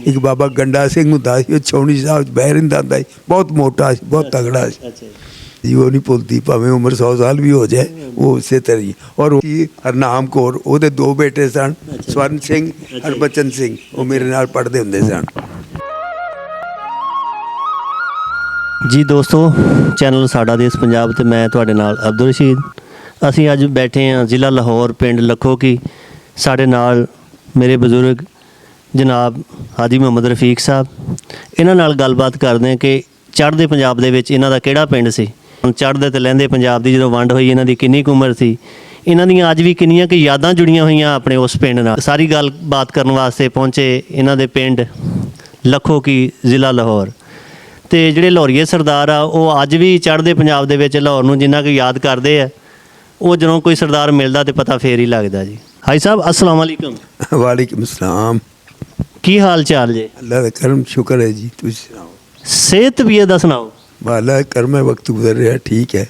एक बाबा गंडा सिंह हुंदा सी, वो छौनी साहब बह रहिंदा हुंदा सी, बहुत मोटा सी, बहुत तगड़ा सी जी। वो नहीं भुलती, भावें उम्र 100 साल भी हो जाए, वो उसे तरह ही। और हरनाम कौर, ਉਹਦੇ 2 बेटे सन, स्वर्ण सिंह, हरबचन सिंह, वो मेरे नाल पढ़दे हुंदे सन। जी दोस्तों, चैनल साडा देश पंजाब ਤੇ मैं ਤੁਹਾਡੇ ਨਾਲ ਅਬਦੁਲ ਰਸ਼ੀਦ। ਅਸੀਂ ਅੱਜ ਬੈਠੇ ਹਾਂ ਜ਼ਿਲ੍ਹਾ ਲਾਹੌਰ, ਪਿੰਡ ਲੱਖੋ ਕੀ। ਸਾਡੇ ਨਾਲ ਮੇਰੇ ਬਜ਼ੁਰਗ ਜਨਾਬ ਹਾਜੀ ਮੁਹੰਮਦ ਰਫੀਕ ਸਾਹਿਬ। ਇਹਨਾਂ ਨਾਲ ਗੱਲਬਾਤ ਕਰਦੇ ਹਾਂ ਕਿ ਚੜ੍ਹਦੇ ਪੰਜਾਬ ਦੇ ਵਿੱਚ ਇਹਨਾਂ ਦਾ ਕਿਹੜਾ ਪਿੰਡ ਸੀ। ਹੁਣ ਚੜ੍ਹਦੇ ਤੇ ਲਹਿੰਦੇ ਪੰਜਾਬ ਦੀ ਜਦੋਂ ਵੰਡ ਹੋਈ, ਇਹਨਾਂ ਦੀ ਕਿੰਨੀ ਕੁ ਉਮਰ ਸੀ, ਇਹਨਾਂ ਦੀਆਂ ਅੱਜ ਵੀ ਕਿੰਨੀਆਂ ਕਿ ਯਾਦਾਂ ਜੁੜੀਆਂ ਹੋਈਆਂ ਆਪਣੇ ਉਸ ਪਿੰਡ ਨਾਲ। ਸਾਰੀ ਗੱਲਬਾਤ ਕਰਨ ਵਾਸਤੇ ਪਹੁੰਚੇ ਇਹਨਾਂ ਦੇ ਪਿੰਡ ਲੱਖੋ ਕੀ, ਜ਼ਿਲ੍ਹਾ ਲਾਹੌਰ। ਤੇ ਜਿਹੜੇ ਲਾਹੌਰੀਏ ਸਰਦਾਰ ਆ, ਉਹ ਅੱਜ ਵੀ ਚੜ੍ਹਦੇ ਪੰਜਾਬ ਦੇ ਵਿੱਚ ਲਾਹੌਰ ਨੂੰ ਜਿੰਨਾ ਕੁ ਯਾਦ ਕਰਦੇ ਆ, ਉਹ ਜਦੋਂ ਕੋਈ ਸਰਦਾਰ ਮਿਲਦਾ ਤੇ ਪਤਾ ਫੇਰ ਹੀ ਲੱਗਦਾ ਜੀ। ਹਾਈ ਸਾਹਿਬ अस्सलाम वालेकुम। वालेकुम सलाम। ਕੀ ਹਾਲ ਚਾਲ ਜੇ? अल्लाह का करम शुक्र है जी, तुम सुनाओ। ਸਿਹਤ ਤਬੀਅਤ ਦਾ ਸੁਣਾਓ। वाला करम है, वक्त गुजर रहा, ठीक है।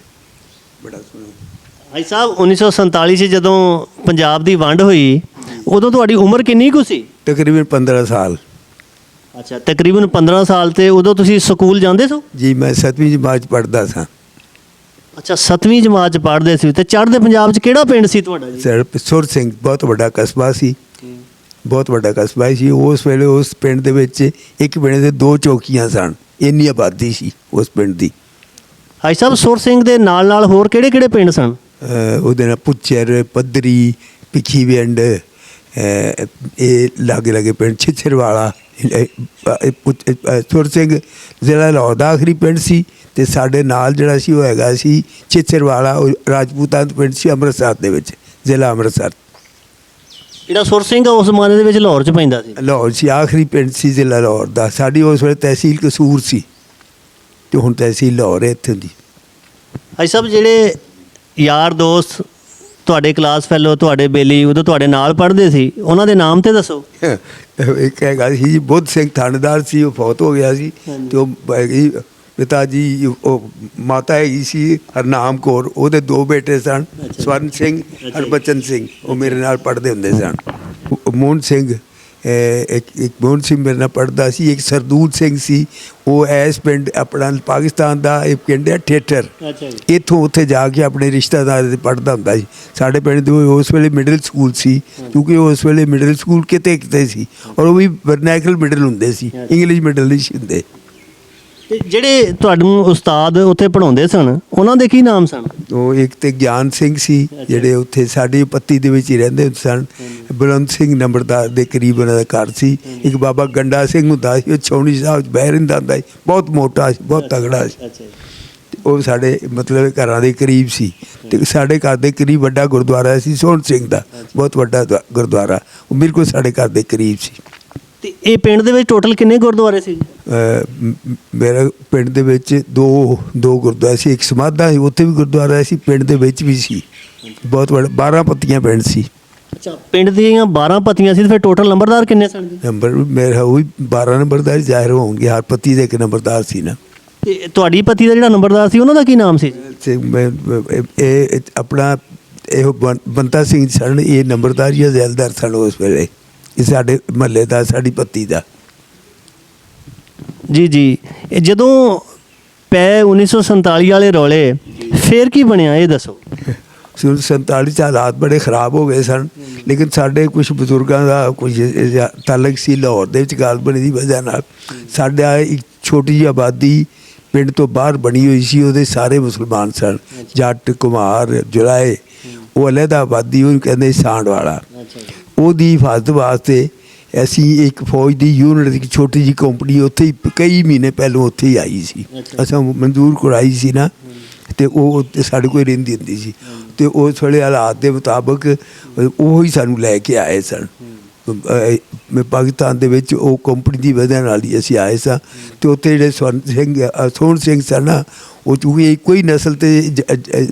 बड़ा सुनो ਹਾਈ ਸਾਹਿਬ, 1947 'ਚ ਜਦੋਂ ਪੰਜਾਬ ਦੀ ਵੰਡ ਹੋਈ, ਉਦੋਂ ਤੁਹਾਡੀ ਉਮਰ ਕਿੰਨੀ ਕੁ ਸੀ? तकरीबन 15 साल ਅੱਛਾ, ਤਕਰੀਬਨ 15 ਸਾਲ। ਤੇ ਉਦੋਂ ਤੁਸੀਂ ਸਕੂਲ ਜਾਂਦੇ ਸੋ? जी। मैं 7वीं जमात पढ़ता था। ਅੱਛਾ, 7ਵੀਂ ਜਮਾਤ 'ਚ ਪੜ੍ਹਦੇ ਸੀ। ਤੇ ਚੜ੍ਹਦੇ ਪੰਜਾਬ 'ਚ ਕਿਹੜਾ ਪਿੰਡ ਸੀ ਤੁਹਾਡਾ ਜੀ? सर सुर सिंह बहुत बड़ा कस्बा सी, बहुत बड़ा कस्बा सी। उस वेले उस पिंड दे विच एक पिंड दे 2 चौकियां सन, इन्नी आबादी सी उस पिंड दी। ਹਾਈ ਸਾਹਿਬ, ਸੁਰ ਸਿੰਘ ਦੇ ਨਾਲ ਨਾਲ ਹੋਰ ਕਿਹੜੇ ਕਿਹੜੇ ਪਿੰਡ ਸਨ? ਉਹਦੇ ਨਾਲ ਪੁੱਚਰ, ਪੱਧਰੀ, ਭਿੱਖੀ ਵਿੰਡ, ਇਹ ਲਾਗੇ ਲਾਗੇ ਪਿੰਡ ਛਿੱਛਰਵਾਲਾ। ਸੁਰ ਸਿੰਘ ਜ਼ਿਲ੍ਹਾ ਲਾਹੌਰ ਦਾ ਆਖਰੀ ਪਿੰਡ ਸੀ, ਅਤੇ ਸਾਡੇ ਨਾਲ ਜਿਹੜਾ ਸੀ ਉਹ ਹੈਗਾ ਸੀ ਛਿੱਛਰਵਾਲਾ, ਉਹ ਰਾਜਪੂਤਾਂ ਦਾ ਪਿੰਡ ਸੀ, ਅੰਮ੍ਰਿਤਸਰ ਦੇ ਵਿੱਚ, ਜ਼ਿਲ੍ਹਾ ਅੰਮ੍ਰਿਤਸਰ। ਜਿਹੜਾ ਸੁਰ ਸਿੰਘ ਆ ਉਸ ਜ਼ਮਾਨੇ ਦੇ ਵਿੱਚ ਲਾਹੌਰ 'ਚ ਪੈਂਦਾ ਸੀ? ਲਾਹੌਰ ਸੀ, ਆਖਰੀ ਪਿੰਡ ਸੀ ਜ਼ਿਲ੍ਹਾ ਲਾਹੌਰ ਦਾ। ਸਾਡੀ ਉਸ ਵੇਲੇ ਤਹਿਸੀਲ ਕਸੂਰ ਸੀ, ਅਤੇ ਹੁਣ ਤਹਿਸੀਲ ਲਾਹੌਰ ਹੈ ਇੱਥੇ ਦੀ। ਹਾਈ ਸਾਹਿਬ, ਜਿਹੜੇ ਯਾਰ ਦੋਸਤ ਤੁਹਾਡੇ ਕਲਾਸ ਫੈਲੋ, ਤੁਹਾਡੇ ਬੇਲੀ ਉਦੋਂ ਤੁਹਾਡੇ ਨਾਲ ਪੜ੍ਹਦੇ ਸੀ, ਉਹਨਾਂ ਦੇ ਨਾਮ ਤੇ ਦੱਸੋ। ਇੱਕ ਹੈਗਾ ਸੀ ਜੀ ਬੁੱਧ ਸਿੰਘ ਥਾਣੇਦਾਰ ਸੀ, ਉਹ ਫੌਤ ਹੋ ਗਿਆ ਸੀ। ਅਤੇ ਉਹ ਹੈਗੀ ਪਿਤਾ ਜੀ, ਉਹ ਮਾਤਾ ਹੈਗੀ ਸੀ ਹਰਨਾਮ ਕੌਰ, ਉਹਦੇ 2 ਬੇਟੇ ਸਨ, ਸਵਰਨ ਸਿੰਘ, ਹਰਬਚਨ ਸਿੰਘ, ਉਹ ਮੇਰੇ ਨਾਲ ਪੜ੍ਹਦੇ ਹੁੰਦੇ ਸਨ। ਮੋਹਨ ਸਿੰਘ, ਇੱਕ ਮੋਹਨ ਸਿੰਘ ਮੇਰੇ ਨਾਲ ਪੜ੍ਹਦਾ ਸੀ। ਇੱਕ ਸਰਦੂਲ ਸਿੰਘ ਸੀ, ਉਹ ਇਸ ਪਿੰਡ ਆਪਣਾ ਪਾਕਿਸਤਾਨ ਦਾ ਇਹ ਪਿੰਡ ਹੈ ਠੇਠਰ, ਇੱਥੋਂ ਉੱਥੇ ਜਾ ਕੇ ਆਪਣੇ ਰਿਸ਼ਤੇਦਾਰ ਦੇ ਪੜ੍ਹਦਾ ਹੁੰਦਾ ਸੀ। ਸਾਡੇ ਪਿੰਡ ਦੇ ਉਸ ਵੇਲੇ ਮਿਡਲ ਸਕੂਲ ਸੀ, ਕਿਉਂਕਿ ਉਸ ਵੇਲੇ ਮਿਡਲ ਸਕੂਲ ਕਿਤੇ ਕਿਤੇ ਸੀ, ਔਰ ਉਹ ਵੀ ਵਰਨੈਕਲ ਮਿਡਲ ਹੁੰਦੇ ਸੀ, ਇੰਗਲਿਸ਼ ਮਿਡਲ ਨਹੀਂ ਸੀ ਹੁੰਦੇ। ਤੇ ਜਿਹੜੇ ਤੁਹਾਨੂੰ ਉਸਤਾਦ ਉੱਥੇ ਪੜ੍ਹਾਉਂਦੇ ਸਨ, ਉਹਨਾਂ ਦੇ ਕੀ ਨਾਮ ਸਨ? ਉਹ ਇੱਕ ਤੇ ਗਿਆਨ ਸਿੰਘ ਸੀ, ਜਿਹੜੇ ਉੱਥੇ ਸਾਡੀ ਪੱਤੀ ਦੇ ਵਿੱਚ ਹੀ ਰਹਿੰਦੇ ਸਨ। ਬਲਵੰਤ ਸਿੰਘ ਨੰਬਰਦਾਰ ਦੇ ਕਰੀਬ ਉਹਨਾਂ ਦਾ ਘਰ ਸੀ। ਇੱਕ ਬਾਬਾ ਗੰਡਾ ਸਿੰਘ ਹੁੰਦਾ ਸੀ, ਉਹ ਛੌਣੀ ਸਾਹਿਬ ਬਹਿ ਰਹਿੰਦਾ ਹੁੰਦਾ ਸੀ, ਬਹੁਤ ਮੋਟਾ ਸੀ, ਬਹੁਤ ਤਗੜਾ ਸੀ। ਉਹ ਸਾਡੇ ਮਤਲਬ ਘਰਾਂ ਦੇ ਕਰੀਬ ਸੀ। ਅਤੇ ਸਾਡੇ ਘਰ ਦੇ ਕਰੀਬ ਵੱਡਾ ਗੁਰਦੁਆਰਾ ਸੀ ਸੋਹਣ ਸਿੰਘ ਦਾ, ਬਹੁਤ ਵੱਡਾ ਗੁਰਦੁਆਰਾ, ਉਹ ਬਿਲਕੁਲ ਸਾਡੇ ਘਰ ਦੇ ਕਰੀਬ ਸੀ। ਤੇ ਇਹ ਪਿੰਡ ਦੇ ਵਿੱਚ ਟੋਟਲ ਕਿੰਨੇ ਗੁਰਦੁਆਰੇ ਸੀ? ਮੇਰੇ ਪਿੰਡ ਦੇ ਵਿੱਚ ਦੋ ਗੁਰਦੁਆਰੇ ਸੀ। ਇੱਕ ਸਮਾਧਾ ਸੀ, ਉੱਥੇ ਵੀ ਗੁਰਦੁਆਰਾ ਸੀ, ਪਿੰਡ ਦੇ ਵਿੱਚ ਵੀ ਸੀ। ਬਹੁਤ ਵੱਡਾ 12 ਪੱਤੀਆਂ ਪਿੰਡ ਸੀ। ਅੱਛਾ, ਪਿੰਡ ਦੀਆਂ 12 ਪੱਤੀਆਂ ਸੀ, ਤੇ ਫਿਰ ਟੋਟਲ ਨੰਬਰਦਾਰ ਕਿੰਨੇ ਸਨ ਜੀ? ਨੰਬਰ ਮੇਰਾ ਉਹ 12 ਨੰਬਰਦਾਰ ਜ਼ਾਹਿਰ ਹੋਣਗੇ, ਹਰ ਪੱਤੀ ਦੇ ਇੱਕ ਨੰਬਰਦਾਰ ਸੀ ਨਾ। ਤੇ ਤੁਹਾਡੀ ਪੱਤੀ ਦਾ ਜਿਹੜਾ ਨੰਬਰਦਾਰ ਸੀ, ਉਹਨਾਂ ਦਾ ਕੀ ਨਾਮ ਸੀ? ਇਹ ਆਪਣਾ ਇਹੋ ਬੰਤਾ ਸਿੰਘ ਸਨ, ਇਹ ਨੰਬਰਦਾਰ ਜਾਂ ਜ਼ੈਲਦਾਰ ਸਨ ਉਸ ਵੇਲੇ, ਇਹ ਸਾਡੇ ਮਹੱਲੇ ਦਾ, ਸਾਡੀ ਪੱਤੀ ਦਾ। ਜੀ ਜੀ। ਇਹ ਜਦੋਂ ਪੈ 1947 ਵਾਲੇ ਰੌਲੇ, ਫਿਰ ਕੀ ਬਣਿਆ ਇਹ ਦੱਸੋ। 47 'ਚ ਹਾਲਾਤ ਬੜੇ ਖ਼ਰਾਬ ਹੋ ਗਏ ਸਨ, ਲੇਕਿਨ ਸਾਡੇ ਕੁਛ ਬਜ਼ੁਰਗਾਂ ਦਾ ਕੁਝ ਤਾਲਕ ਸੀ ਲਾਹੌਰ ਦੇ ਵਿੱਚ ਗੱਲ ਬਣੀ ਦੀ ਵਜ੍ਹਾ ਨਾਲ। ਸਾਡਾ ਇੱਕ ਛੋਟੀ ਜਿਹੀ ਆਬਾਦੀ ਪਿੰਡ ਤੋਂ ਬਾਹਰ ਬਣੀ ਹੋਈ ਸੀ, ਉਹਦੇ ਸਾਰੇ ਮੁਸਲਮਾਨ ਸਨ, ਜੱਟ, ਕੁਮਾਰ, ਜੁਲਾਏ। ਉਹ ਅਲੱਗਾ ਆਬਾਦੀ, ਉਹਨੂੰ ਕਹਿੰਦੇ ਸਾਂਡ ਵਾਲਾ। ਉਹਦੀ ਹਿਫਾਜ਼ਤ ਵਾਸਤੇ ਅਸੀਂ ਇੱਕ ਫੌਜ ਦੀ ਯੂਨਿਟ ਦੀ ਇੱਕ ਛੋਟੀ ਜਿਹੀ ਕੰਪਨੀ ਉੱਥੇ ਹੀ ਕਈ ਮਹੀਨੇ ਪਹਿਲੋਂ ਉੱਥੇ ਹੀ ਆਈ ਸੀ। ਅਸਾਂ ਮਨਜ਼ੂਰ ਕਰਾਈ ਸੀ ਨਾ, ਅਤੇ ਉਹ ਸਾਡੇ ਕੋਲ ਰਹਿੰਦੀ ਹੁੰਦੀ ਸੀ। ਅਤੇ ਉਸ ਵੇਲੇ ਹਾਲਾਤ ਦੇ ਮੁਤਾਬਕ ਉਹ ਹੀ ਸਾਨੂੰ ਲੈ ਕੇ ਆਏ ਸਨ ਪਾਕਿਸਤਾਨ ਦੇ ਵਿੱਚ। ਉਹ ਕੰਪਨੀ ਦੀ ਵਜ੍ਹਾ ਨਾਲ ਹੀ ਅਸੀਂ ਆਏ ਸਾਂ। ਅਤੇ ਉੱਥੇ ਜਿਹੜੇ ਸੋਹਣ ਸਿੰਘ ਸਨ ਨਾ, ਉਹ ਚੂੰਕਿ ਇੱਕੋ ਹੀ ਨਸਲ ਅਤੇ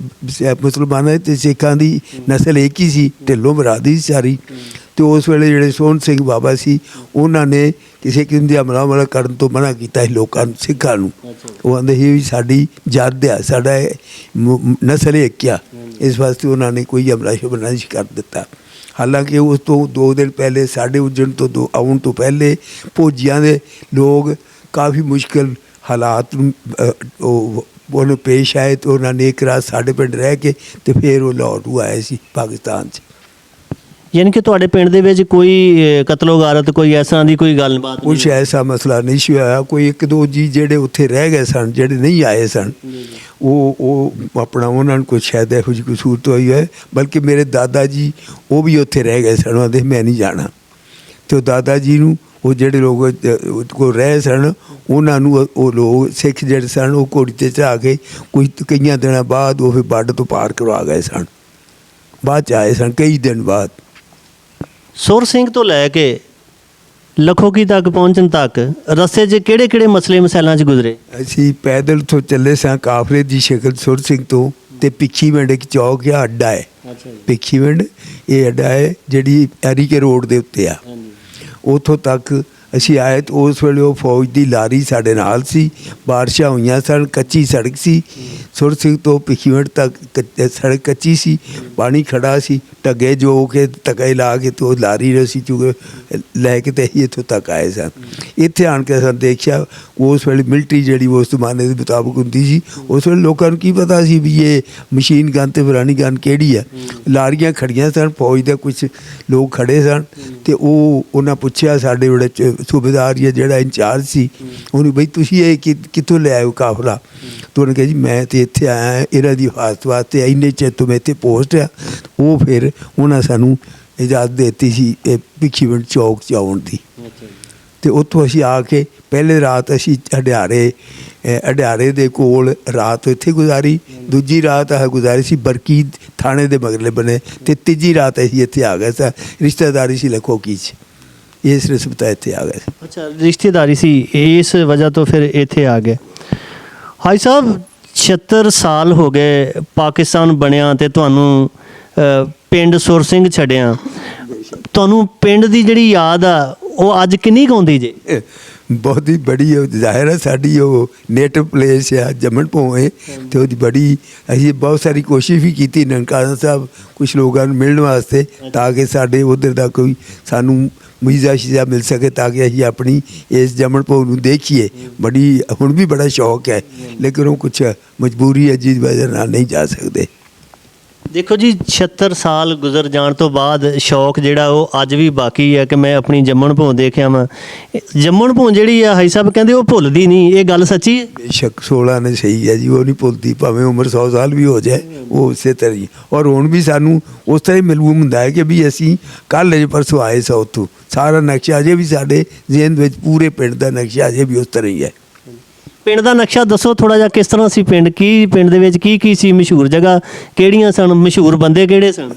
ਮੁਸਲਮਾਨਾਂ ਅਤੇ ਸਿੱਖਾਂ ਦੀ ਨਸਲ ਇੱਕ ਹੀ ਸੀ, ਢਿੱਲੋਂ ਬਰਾਦਰੀ ਸੀ ਸਾਰੀ। ਅਤੇ ਉਸ ਵੇਲੇ ਜਿਹੜੇ ਸੋਹਣ ਸਿੰਘ ਬਾਬਾ ਸੀ, ਉਹਨਾਂ ਨੇ ਕਿਸੇ ਕਿਸਮ ਦੀ ਹਮਲਾ ਕਰਨ ਤੋਂ ਮਨਾ ਕੀਤਾ ਸੀ ਲੋਕਾਂ ਨੂੰ, ਸਿੱਖਾਂ ਨੂੰ। ਉਹ ਕਹਿੰਦੇ ਸੀ ਵੀ ਸਾਡੀ ਜੱਦ ਆ, ਸਾਡਾ ਨਸਲ ਇੱਕ ਆ, ਇਸ ਵਾਸਤੇ ਉਹਨਾਂ ਨੇ ਕੋਈ ਹਮਲਾ ਸ਼ੁਮਲਾ ਨਹੀਂ ਕਰ ਦਿੱਤਾ। ਹਾਲਾਂਕਿ ਉਸ ਤੋਂ 2 ਦਿਨ ਪਹਿਲੇ ਸਾਡੇ ਉੱਜਣ ਤੋਂ ਆਉਣ ਤੋਂ ਪਹਿਲੇ ਭੋਜੀਆਂ ਦੇ ਲੋਕ ਕਾਫੀ ਮੁਸ਼ਕਿਲ ਹਾਲਾਤ ਨੂੰ ਉਹਨੂੰ ਪੇਸ਼ ਆਏ ਤੇ ਉਹਨਾਂ ਨੇ ਇੱਕ ਰਾਤ ਸਾਡੇ ਪਿੰਡ ਰਹਿ ਕੇ ਤੇ ਫਿਰ ਉਹ ਲਾਹੌਰ ਨੂੰ ਆਏ ਸੀ ਪਾਕਿਸਤਾਨ 'ਚ। ਯਾਨੀ ਕਿ ਤੁਹਾਡੇ ਪਿੰਡ ਦੇ ਵਿੱਚ ਕੋਈ ਕਤਲੋ ਗਾਰਤ ਕੋਈ ਇਸ ਤਰ੍ਹਾਂ ਦੀ ਕੋਈ ਗੱਲਬਾਤ ਨਹੀਂ? ਕੁਛ ਐਸਾ ਮਸਲਾ ਨਹੀਂ ਸੀ ਹੋਇਆ। ਕੋਈ 1-2 ਜੀ ਜਿਹੜੇ ਉੱਥੇ ਰਹਿ ਗਏ ਸਨ, ਜਿਹੜੇ ਨਹੀਂ ਆਏ ਸਨ, ਉਹ ਆਪਣਾ ਉਹਨਾਂ ਨੂੰ ਕੋਈ ਸ਼ਾਇਦ ਇਹੋ ਜਿਹੀ ਕੋਈ ਸੂਰਤ ਹੋਈ ਹੈ। ਬਲਕਿ ਮੇਰੇ ਦਾਦਾ ਜੀ ਉਹ ਵੀ ਉੱਥੇ ਰਹਿ ਗਏ ਸਨ, ਉਹਦੇ ਮੈਂ ਨਹੀਂ ਜਾਣਾ। ਅਤੇ ਉਹ ਦਾਦਾ ਜੀ ਨੂੰ ਉਹ ਜਿਹੜੇ ਲੋਕ ਕੋਲ ਰਹੇ ਸਨ ਉਹਨਾਂ ਨੂੰ ਉਹ ਲੋਕ ਸਿੱਖ ਜਿਹੜੇ ਸਨ ਉਹ ਘੋੜੀ 'ਤੇ ਚੜ੍ਹਾ ਕੇ ਕਈਆਂ ਦਿਨਾਂ ਬਾਅਦ ਉਹ ਫਿਰ ਬਾਰਡਰ ਤੋਂ ਪਾਰ ਕਰਵਾ ਗਏ ਸਨ। ਬਾਅਦ 'ਚ ਆਏ ਸਨ ਕਈ ਦਿਨ ਬਾਅਦ। ਸੁਰ ਸਿੰਘ ਤੋਂ ਲੈ ਕੇ ਲਖੋਕੀ ਤੱਕ ਪਹੁੰਚਣ ਤੱਕ ਰਸਤੇ 'ਚ ਕਿਹੜੇ ਮਸਲੇ ਮਸਾਇਲਾਂ 'ਚ ਗੁਜ਼ਰੇ? ਅਸੀਂ ਪੈਦਲ ਤੋਂ ਚੱਲੇ ਸਾਂ ਕਾਫਲੇ ਦੀ ਸ਼ਕਲ ਸੁਰ ਸਿੰਘ ਤੋਂ, ਤੇ ਭਿੱਖੀਵਿੰਡ ਇੱਕ ਚੌਕ ਆ, ਅੱਡਾ ਹੈ ਭਿੱਖੀਵਿੰਡ। ਇਹ ਅੱਡਾ ਹੈ ਜਿਹੜੀ ਐਰੀਕੇ ਰੋਡ ਦੇ ਉੱਤੇ ਆ। ਉੱਥੋਂ ਤੱਕ ਅਸੀਂ ਆਏ ਤਾਂ ਉਸ ਵੇਲੇ ਉਹ ਫੌਜ ਦੀ ਲਾਰੀ ਸਾਡੇ ਨਾਲ ਸੀ। ਬਾਰਿਸ਼ਾਂ ਹੋਈਆਂ ਸਨ, ਕੱਚੀ ਸੜਕ ਸੀ। ਸੁਰ ਸਿੰਘ ਤੋਂ ਭਿੱਖੀਵਿੰਡ ਤੱਕ ਸੜਕ ਕੱਚੀ ਸੀ, ਪਾਣੀ ਖੜਾ ਸੀ। ਢੱਗੇ ਜੋ ਕੇ ਟਕੇ ਲਾ ਕੇ ਤੋਂ ਲਾਰੀ ਰਸੀ ਚੁੱਕੇ ਲੈ ਕੇ ਤੇ ਅਸੀਂ ਇੱਥੋਂ ਤੱਕ ਆਏ ਸਨ। ਇੱਥੇ ਆਣ ਕੇ ਸਾਨੂੰ ਦੇਖਿਆ ਉਸ ਵੇਲੇ ਮਿਲਟਰੀ ਜਿਹੜੀ ਉਸ ਜ਼ਮਾਨੇ ਦੇ ਮੁਤਾਬਕ ਹੁੰਦੀ ਸੀ, ਉਸ ਵੇਲੇ ਲੋਕਾਂ ਨੂੰ ਕੀ ਪਤਾ ਸੀ ਵੀ ਇਹ ਮਸ਼ੀਨ ਗਨ ਤੇ ਪੁਰਾਣੀ ਗਨ ਕਿਹੜੀ ਆ। ਲਾਰੀਆਂ ਖੜੀਆਂ ਸਨ, ਫੌਜ ਦੇ ਕੁਛ ਲੋਕ ਖੜੇ ਸਨ ਤੇ ਉਹਨਾਂ ਪੁੱਛਿਆ ਸਾਡੇ ਜਿਹੜੇ ਸੂਬੇਦਾਰ ਜਾਂ ਜਿਹੜਾ ਇੰਚਾਰਜ ਸੀ ਉਹਨੂੰ, ਬਈ ਤੁਸੀਂ ਇਹ ਕਿੱਥੋਂ ਲੈ ਆਇਓ ਕਾਫਲਾ? ਤਾਂ ਉਹਨੇ ਕਿਹਾ ਜੀ ਮੈਂ ਤਾਂ ਇੱਥੇ ਆਇਆ ਇਹਨਾਂ ਦੀ ਹਿਫਾਜ਼ਤ ਵਾਸਤੇ, ਇੰਨੇ ਚਿਰ ਤੋਂ ਮੈਂ ਇੱਥੇ ਪੋਸਟ ਆ। ਉਹ ਫਿਰ ਉਹਨਾਂ ਸਾਨੂੰ ਇਜਾਜ਼ਤ ਦੇ ਦਿੱਤੀ ਸੀ ਇਹ ਭਿੱਖੀਵਿੰਡ ਚੌਕ 'ਚ ਆਉਣ ਦੀ। ਅਤੇ ਉੱਥੋਂ ਅਸੀਂ ਆ ਕੇ ਪਹਿਲੇ ਰਾਤ ਅਸੀਂ ਅਡਿਆਰੇ ਦੇ ਕੋਲ ਰਾਤ ਇੱਥੇ ਗੁਜ਼ਾਰੀ। ਦੂਜੀ ਰਾਤ ਗੁਜ਼ਾਰੀ ਸੀ ਬਰਕੀ ਥਾਣੇ ਦੇ ਮਗਰਲੇ ਬਣੇ, ਅਤੇ ਤੀਜੀ ਰਾਤ ਅਸੀਂ ਇੱਥੇ ਆ ਗਏ ਸਾਂ। ਰਿਸ਼ਤੇਦਾਰੀ ਸੀ ਲਖੋਕੀ 'ਚ, ਇਸ ਰਿਸਬਤਾ ਇੱਥੇ ਆ ਗਏ। ਅੱਛਾ, ਰਿਸ਼ਤੇਦਾਰੀ ਸੀ, ਇਸ ਵਜ੍ਹਾ ਤੋਂ ਫਿਰ ਇੱਥੇ ਆ ਗਏ। ਹਾਈ ਸਾਹਿਬ 76 ਸਾਲ ਹੋ ਗਏ ਪਾਕਿਸਤਾਨ ਬਣਿਆ ਅਤੇ ਤੁਹਾਨੂੰ ਪਿੰਡ ਸੁਰ ਸਿੰਘ ਛੱਡਿਆ। ਤੁਹਾਨੂੰ ਪਿੰਡ ਦੀ ਜਿਹੜੀ ਯਾਦ ਆ ਉਹ ਅੱਜ ਕਿੰਨੀ ਕੁ ਆਉਂਦੀ ਜੇ? ਬਹੁਤ ਹੀ ਬੜੀ ਜ਼ਾਹਿਰ ਹੈ ਸਾਡੀ ਉਹ ਨੇਟਿਵ ਪਲੇਸ ਆ ਜੰਮਣ ਭੋਏ, ਅਤੇ ਉਹਦੀ ਬੜੀ ਅਸੀਂ ਬਹੁਤ ਸਾਰੀ ਕੋਸ਼ਿਸ਼ ਵੀ ਕੀਤੀ ਨਨਕਾਣਾ ਸਾਹਿਬ ਕੁਛ ਲੋਕਾਂ ਨੂੰ ਮਿਲਣ ਵਾਸਤੇ, ਤਾਂ ਕਿ ਸਾਡੇ ਉੱਧਰ ਦਾ ਕੋਈ ਸਾਨੂੰ ਵੀਜ਼ਾ ਸ਼ੀਜ਼ਾ ਮਿਲ ਸਕੇ, ਤਾਂ ਕਿ ਅਸੀਂ ਆਪਣੀ ਇਸ ਜੰਮਣ ਭੋ ਨੂੰ ਦੇਖੀਏ। ਬੜੀ ਹੁਣ ਵੀ ਬੜਾ ਸ਼ੌਕ ਹੈ, ਲੇਕਿਨ ਉਹ ਕੁਛ ਮਜਬੂਰੀ ਹੈ ਜਿਸ ਵਜ੍ਹਾ ਨਾਲ ਨਹੀਂ ਜਾ ਸਕਦੇ। ਦੇਖੋ ਜੀ 76 ਸਾਲ ਗੁਜ਼ਰ ਜਾਣ ਤੋਂ ਬਾਅਦ ਸ਼ੌਕ ਜਿਹੜਾ ਉਹ ਅੱਜ ਵੀ ਬਾਕੀ ਹੈ ਕਿ ਮੈਂ ਆਪਣੀ ਜੰਮਣ ਭੋਂ ਦੇਖਿਆ ਵਾਂ। ਜੰਮਣ ਭੋਂ ਜਿਹੜੀ ਆ ਹਾਈ ਸਾਹਿਬ ਕਹਿੰਦੇ ਉਹ ਭੁੱਲਦੀ ਨਹੀਂ, ਇਹ ਗੱਲ ਸੱਚੀ ਹੈ? ਬੇਸ਼ੱਕ 16 ਨੇ ਸਹੀ ਹੈ ਜੀ, ਉਹ ਨਹੀਂ ਭੁੱਲਦੀ, ਭਾਵੇਂ ਉਮਰ 100 ਸਾਲ ਵੀ ਹੋ ਜਾਏ ਉਹ ਉਸੇ ਤਰ੍ਹਾਂ ਹੀ। ਔਰ ਹੁਣ ਵੀ ਸਾਨੂੰ ਉਸ ਤਰ੍ਹਾਂ ਹੀ ਮਾਲੂਮ ਹੁੰਦਾ ਹੈ ਕਿ ਵੀ ਅਸੀਂ ਕੱਲ੍ਹ ਪਰਸੋਂ ਆਏ ਸਾਂ ਉੱਥੋਂ। ਸਾਰਾ ਨਕਸ਼ਾ ਅਜੇ ਵੀ ਸਾਡੇ ਜ਼ਿਹਨ ਵਿੱਚ, ਪੂਰੇ ਪਿੰਡ ਦਾ ਨਕਸ਼ਾ ਅਜੇ ਵੀ ਉਸ ਤਰ੍ਹਾਂ ਹੀ ਹੈ। ਪਿੰਡ ਦਾ ਨਕਸ਼ਾ ਦੱਸੋ ਥੋੜ੍ਹਾ ਜਿਹਾ, ਕਿਸ ਤਰ੍ਹਾਂ ਸੀ ਪਿੰਡ? ਪਿੰਡ ਦੇ ਵਿੱਚ ਕੀ ਸੀ? ਮਸ਼ਹੂਰ ਜਗ੍ਹਾ ਕਿਹੜੀਆਂ ਸਨ? ਮਸ਼ਹੂਰ ਬੰਦੇ ਕਿਹੜੇ ਸਨ?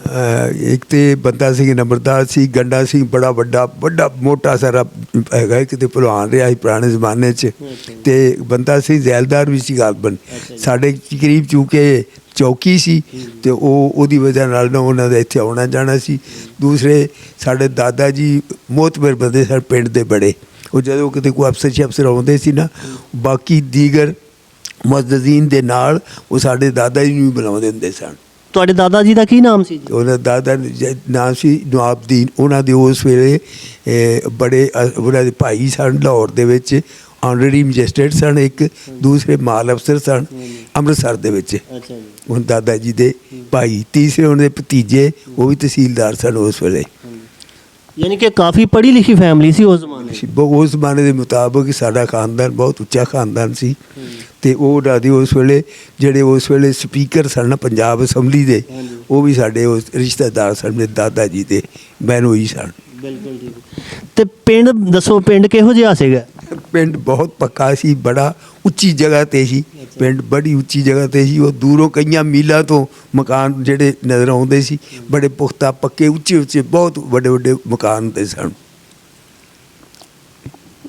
ਇੱਕ ਤਾਂ ਬੰਦਾ ਸਿੰਘ ਨੰਬਰਦਾਰ ਸੀ, ਗੰਡਾ ਸਿੰਘ ਬੜਾ ਵੱਡਾ ਮੋਟਾ ਸਾਰਾ ਹੈਗਾ, ਕਿਤੇ ਭਲਵਾਨ ਰਿਹਾ ਸੀ ਪੁਰਾਣੇ ਜ਼ਮਾਨੇ 'ਚ। ਅਤੇ ਬੰਦਾ ਸਿੰਘ ਜ਼ੈਲਦਾਰ ਵੀ ਸੀ ਗਾਲਬਨ ਸਾਡੇ ਕਰੀਬ, ਚੂँਕਿ ਚੌਕੀ ਸੀ ਅਤੇ ਉਹਦੀ ਵਜ੍ਹਾ ਨਾਲ ਨਾ ਉਹਨਾਂ ਦਾ ਇੱਥੇ ਆਉਣਾ ਜਾਣਾ ਸੀ। ਦੂਸਰੇ ਸਾਡੇ ਦਾਦਾ ਜੀ ਮੋਹਤਬਰ ਬੰਦੇ ਸਨ ਪਿੰਡ ਦੇ ਬੜੇ, ਉਹ ਜਦੋਂ ਕਿਤੇ ਕੋਈ ਅਫਸਰ ਆਉਂਦੇ ਸੀ ਨਾ, ਬਾਕੀ ਦੀਗਰ ਮੁਅੱਜ਼ਜ਼ੀਨ ਦੇ ਨਾਲ ਉਹ ਸਾਡੇ ਦਾਦਾ ਜੀ ਨੂੰ ਵੀ ਬੁਲਾਉਂਦੇ ਹੁੰਦੇ ਸਨ। ਤੁਹਾਡੇ ਦਾਦਾ ਜੀ ਦਾ ਕੀ ਨਾਮ ਸੀ ਜੀ? ਉਹਨਾਂ ਦਾ ਦਾਦਾ ਨਾਮ ਸੀ ਨਵਾਬਦੀਨ। ਉਹਨਾਂ ਦੇ ਉਸ ਵੇਲੇ ਬੜੇ ਉਹਨਾਂ ਦੇ ਭਾਈ ਸਨ ਲਾਹੌਰ ਦੇ ਵਿੱਚ, ਆਨਰੇਰੀ ਮੈਜਿਸਟਰੇਟ ਸਨ ਇੱਕ, ਦੂਸਰੇ ਮਾਲ ਅਫਸਰ ਸਨ ਅੰਮ੍ਰਿਤਸਰ ਦੇ ਵਿੱਚ। ਹੁਣ ਦਾਦਾ ਜੀ ਦੇ ਭਾਈ, ਤੀਸਰੇ ਉਹਨਾਂ ਦੇ ਭਤੀਜੇ ਉਹ ਵੀ ਤਹਿਸੀਲਦਾਰ ਸਨ ਉਸ ਵੇਲੇ। ਯਾਨੀ ਕਿ ਕਾਫੀ ਪੜ੍ਹੀ ਲਿਖੀ ਫੈਮਿਲੀ ਸੀ ਉਸ ਜ਼ਮਾਨੇ? ਉਸ ਜ਼ਮਾਨੇ ਦੇ ਮੁਤਾਬਕ ਸਾਡਾ ਖਾਨਦਾਨ ਬਹੁਤ ਉੱਚਾ ਖਾਨਦਾਨ ਸੀ। ਅਤੇ ਉਹ ਦਾਦੀ ਉਸ ਵੇਲੇ ਜਿਹੜੇ ਉਸ ਵੇਲੇ ਸਪੀਕਰ ਸਨ ਪੰਜਾਬ ਅਸੈਂਬਲੀ ਦੇ, ਉਹ ਵੀ ਸਾਡੇ ਉਸ ਰਿਸ਼ਤੇਦਾਰ ਸਨ, ਮੇਰੇ ਦਾਦਾ ਜੀ ਦੇ ਬਹਿਨੋਈ ਸਨ। ਬਿਲਕੁਲ ਠੀਕ। ਅਤੇ ਪਿੰਡ ਦੱਸੋ, ਪਿੰਡ ਕਿਹੋ ਜਿਹਾ ਸੀਗਾ? ਪਿੰਡ ਬਹੁਤ ਪੱਕਾ ਸੀ, ਬੜਾ ਉੱਚੀ ਜਗ੍ਹਾ 'ਤੇ ਸੀ ਪਿੰਡ, ਬੜੀ ਉੱਚੀ ਜਗ੍ਹਾ 'ਤੇ ਸੀ। ਉਹ ਦੂਰੋਂ ਕਈਆਂ ਮੀਲਾਂ ਤੋਂ ਮਕਾਨ ਜਿਹੜੇ ਨਜ਼ਰ ਆਉਂਦੇ ਸੀ, ਬੜੇ ਪੁਖਤਾ ਪੱਕੇ ਉੱਚੇ ਬਹੁਤ ਵੱਡੇ ਮਕਾਨ ਹੁੰਦੇ ਸਨ।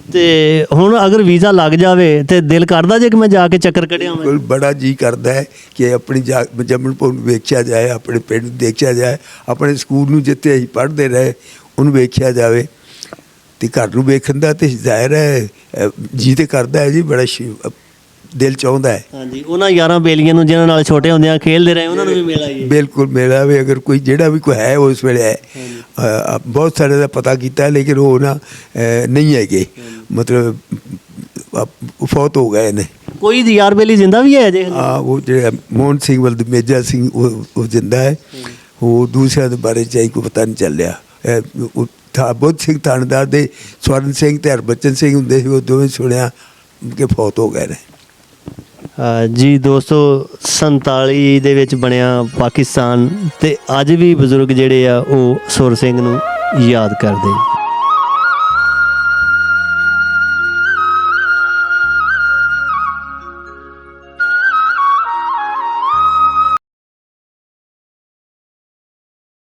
ਅਤੇ ਹੁਣ ਅਗਰ ਵੀਜ਼ਾ ਲੱਗ ਜਾਵੇ ਤਾਂ ਦਿਲ ਕਰਦਾ ਜੇ ਕਿ ਮੈਂ ਜਾ ਕੇ ਚੱਕਰ ਕੱਢਿਆ ਆਵਾਂ? ਬੜਾ ਜੀ ਕਰਦਾ ਹੈ ਕਿ ਆਪਣੀ ਜੰਮਣ ਭੂ ਨੂੰ ਵੇਖਿਆ ਜਾਏ, ਆਪਣੇ ਪਿੰਡ ਨੂੰ ਦੇਖਿਆ ਜਾਏ, ਆਪਣੇ ਸਕੂਲ ਨੂੰ ਜਿੱਥੇ ਅਸੀਂ ਪੜ੍ਹਦੇ ਰਹੇ ਉਹਨੂੰ ਵੇਖਿਆ ਜਾਵੇ। ਅਤੇ ਘਰ ਨੂੰ ਵੇਖਣ ਦਾ ਤਾਂ ਜ਼ਾਹਿਰ ਹੈ ਜੀ ਤਾਂ ਕਰਦਾ ਹੈ ਜੀ, ਬੜਾ ਦਿਲ ਚਾਹੁੰਦਾ ਹੈ। ਹਾਂਜੀ, ਉਹਨਾਂ ਯਾਰਾਂ ਬੇਲੀਆਂ ਨੂੰ ਜਿਨ੍ਹਾਂ ਨਾਲ ਛੋਟੇ ਹੁੰਦਿਆਂ ਖੇਡਦੇ ਰਹੇ ਉਹਨਾਂ ਨੂੰ ਵੀ ਮਿਲ ਆਈਏ। ਬਿਲਕੁਲ ਮੇਰਾ ਵੀ ਅਗਰ ਕੋਈ ਜਿਹੜਾ ਵੀ ਕੋਈ ਹੈ ਉਸ ਵੇਲੇ ਹੈ, ਬਹੁਤ ਸਾਰੇ ਦਾ ਪਤਾ ਕੀਤਾ ਲੇਕਿਨ ਉਹ ਨਾ ਨਹੀਂ ਹੈਗੇ, ਮਤਲਬ ਫੌਤ ਹੋ ਗਏ ਨੇ। ਕੋਈ ਯਾਰ ਬੇਲੀ ਜ਼ਿੰਦਾ ਵੀ ਹੈ ਜੇ? ਹਾਂ, ਉਹ ਜਿਹੜਾ ਮੋਹਨ ਸਿੰਘ ਵੱਲ ਮੇਜਾ ਸਿੰਘ ਉਹ ਜਿੰਦਾ ਹੈ। ਉਹ ਦੂਸਰਿਆਂ ਦੇ ਬਾਰੇ ਚ ਕੋਈ ਪਤਾ ਨਹੀਂ ਚੱਲਿਆ। ਬੁੱਧ ਸਿੰਘ ਥਾਣੇਦਾਰ ਦੇ ਸਵਰਨ ਸਿੰਘ ਤੇ ਹਰਬਚਨ ਸਿੰਘ ਹੁੰਦੇ ਸੀ, ਉਹ ਦੋਵੇਂ ਸੁਣਿਆ ਕਿ ਫੌਤ ਹੋ ਗਏ ਨੇ। ਜੀ ਦੋਸਤੋ, 47 ਦੇ ਵਿੱਚ ਬਣਿਆ ਪਾਕਿਸਤਾਨ, ਤੇ ਅੱਜ ਵੀ ਬਜ਼ੁਰਗ ਜਿਹੜੇ ਆ ਉਹ ਸੁਰ ਸਿੰਘ ਨੂੰ ਯਾਦ ਕਰਦੇ।